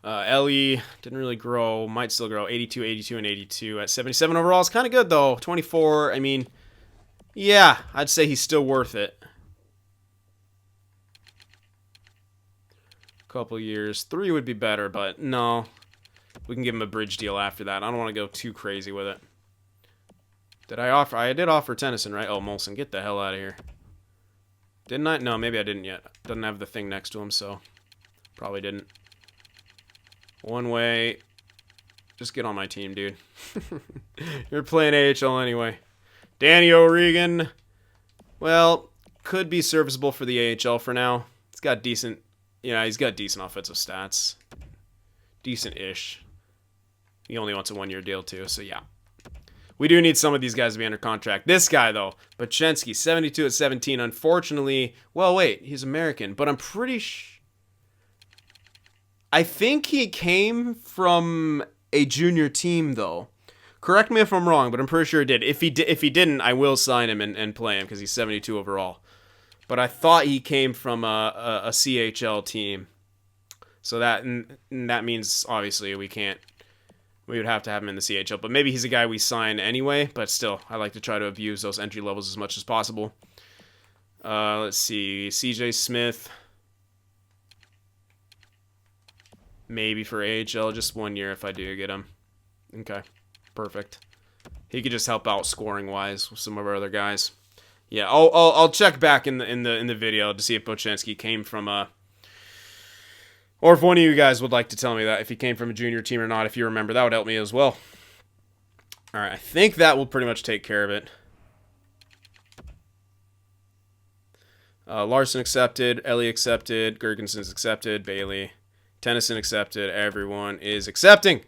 Ellie didn't really grow, might still grow. 82, 82, and 82 at 77 overall. It's kind of good, though. 24, I mean, yeah, I'd say he's still worth it. Couple years. 3 would be better, but no. We can give him a bridge deal after that. I don't want to go too crazy with it. Did I offer? I did offer Tennyson, right? Oh, Molson, get the hell out of here. Didn't I? No, maybe I didn't yet. Doesn't have the thing next to him, so probably didn't. One way. Just get on my team, dude. You're playing AHL anyway. Danny O'Regan. Well, could be serviceable for the AHL for now. He's got decent... Yeah, he's got decent offensive stats. Decent-ish. He only wants a 1 year deal, too, so yeah. We do need some of these guys to be under contract. This guy, though, Bochenski, 72 at 17. Unfortunately, well, wait, he's American, but I'm pretty I think he came from a junior team, though. Correct me if I'm wrong, but I'm pretty sure he did. If he didn't, I will sign him and play him because he's 72 overall. But I thought he came from a CHL team. So that means, obviously, we would have to have him in the CHL. But maybe he's a guy we sign anyway. But still, I like to try to abuse those entry levels as much as possible. Let's see. CJ Smith. Maybe for AHL, just 1 year if I do get him. Okay, perfect. He could just help out scoring-wise with some of our other guys. Yeah, I'll check back in the video to see if Bochenski came from a... Or if one of you guys would like to tell me that, if he came from a junior team or not, if you remember, that would help me as well. Alright, I think that will pretty much take care of it. Larson accepted, Ellie accepted, Gergenson's accepted, Bailey, Tennyson accepted, everyone is accepting.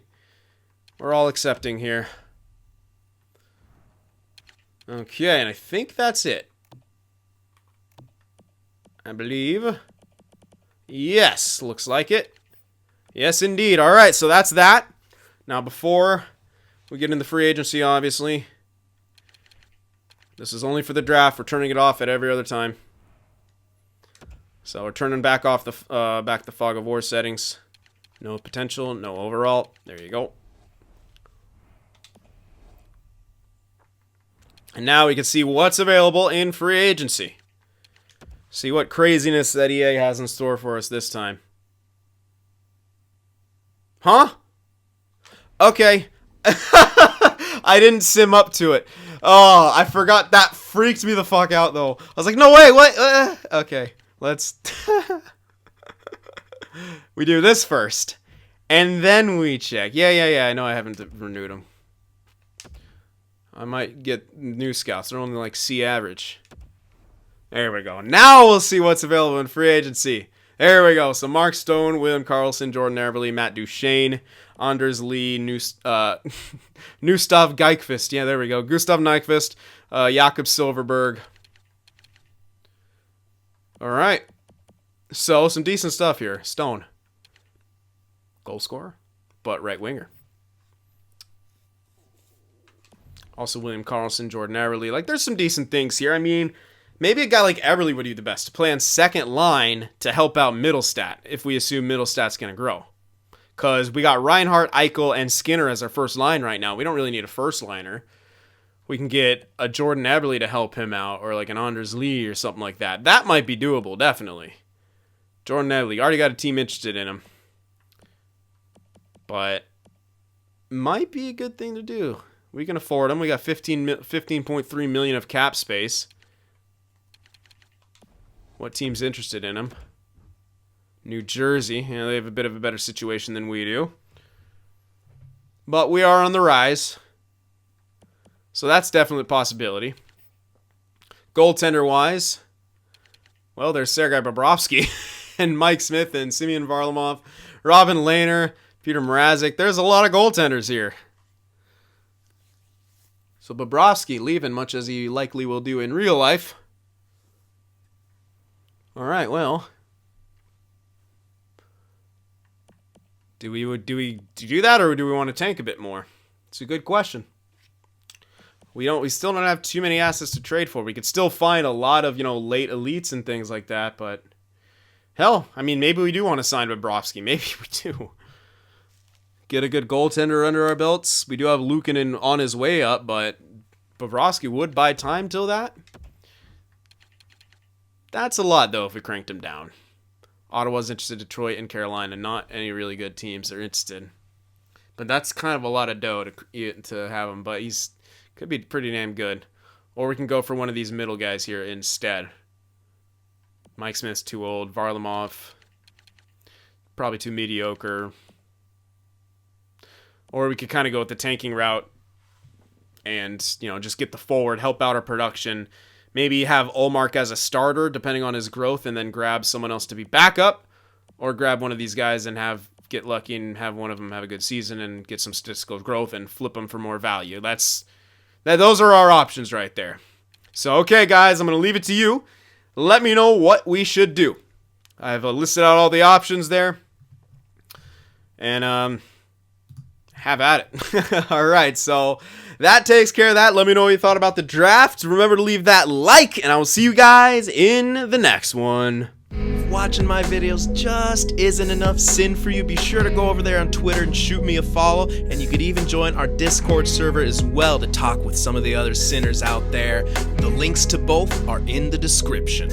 We're all accepting here. Okay, and I think that's it. I believe... Yes, looks like it. Yes, indeed. All right, so that's that. Now, before we get into free agency, obviously, this is only for the draft. We're turning it off at every other time. So we're turning back off the fog of war settings. No potential, no overall. There you go. And now we can see what's available in free agency. See what craziness that EA has in store for us this time. Huh? Okay. I didn't sim up to it. Oh, I forgot. That freaked me the fuck out, though. I was like, no, wait, what? Okay, let's... We do this first. And then we check. Yeah, I know I haven't renewed them. I might get new scouts. They're only like C average. There we go. Now we'll see what's available in free agency. There we go. So Mark Stone, William Karlsson, Jordan Eberle, Matt Duchene, Anders Lee, Gustav Geikvist. Yeah, there we go. Gustav Nyquist, Jakob Silverberg. All right. So some decent stuff here. Stone. Goal scorer, but right winger. Also William Karlsson, Jordan Eberle. Like, there's some decent things here. I mean... Maybe a guy like Eberle would do the best to play on second line to help out Middlestat if we assume Middlestat's going to grow. Because we got Reinhardt, Eichel, and Skinner as our first line right now. We don't really need a first liner. We can get a Jordan Eberle to help him out, or like an Anders Lee or something like that. That might be doable, definitely. Jordan Eberle, already got a team interested in him. But might be a good thing to do. We can afford him. We got 15.3 million of cap space. What team's interested in him? New Jersey. Yeah, they have a bit of a better situation than we do. But we are on the rise. So that's definitely a possibility. Goaltender-wise, well, there's Sergei Bobrovsky and Mike Smith and Semyon Varlamov, Robin Lehner, Peter Mrazek. There's a lot of goaltenders here. So Bobrovsky leaving, much as he likely will do in real life. All right, well, do we do that, or do we want to tank a bit more? It's a good question. We still don't have too many assets to trade for. We could still find a lot of, late elites and things like that, but hell, I mean, maybe we do want to sign Bobrovsky. Maybe we do. Get a good goaltender under our belts. We do have Luukkonen on his way up, but Bobrovsky would buy time till that. That's a lot, though, if we cranked him down. Ottawa's interested, Detroit and Carolina. Not any really good teams are interested. But that's kind of a lot of dough to have him. But he's could be pretty damn good. Or we can go for one of these middle guys here instead. Mike Smith's too old. Varlamov, probably too mediocre. Or we could kind of go with the tanking route and, just get the forward, help out our production. Maybe have Ullmark as a starter, depending on his growth, and then grab someone else to be backup, or grab one of these guys and get lucky and have one of them have a good season and get some statistical growth and flip them for more value. That's Those are our options right there. So, okay, guys, I'm going to leave it to you. Let me know what we should do. I've listed out all the options there. And, have at it. All right, so that takes care of that. Let me know what you thought about the draft. Remember to leave that like, and I will see you guys in the next one. If watching my videos just isn't enough sin for you, be sure to go over there on Twitter and shoot me a follow, and you could even join our Discord server as well to talk with some of the other sinners out there. The links to both are in the description.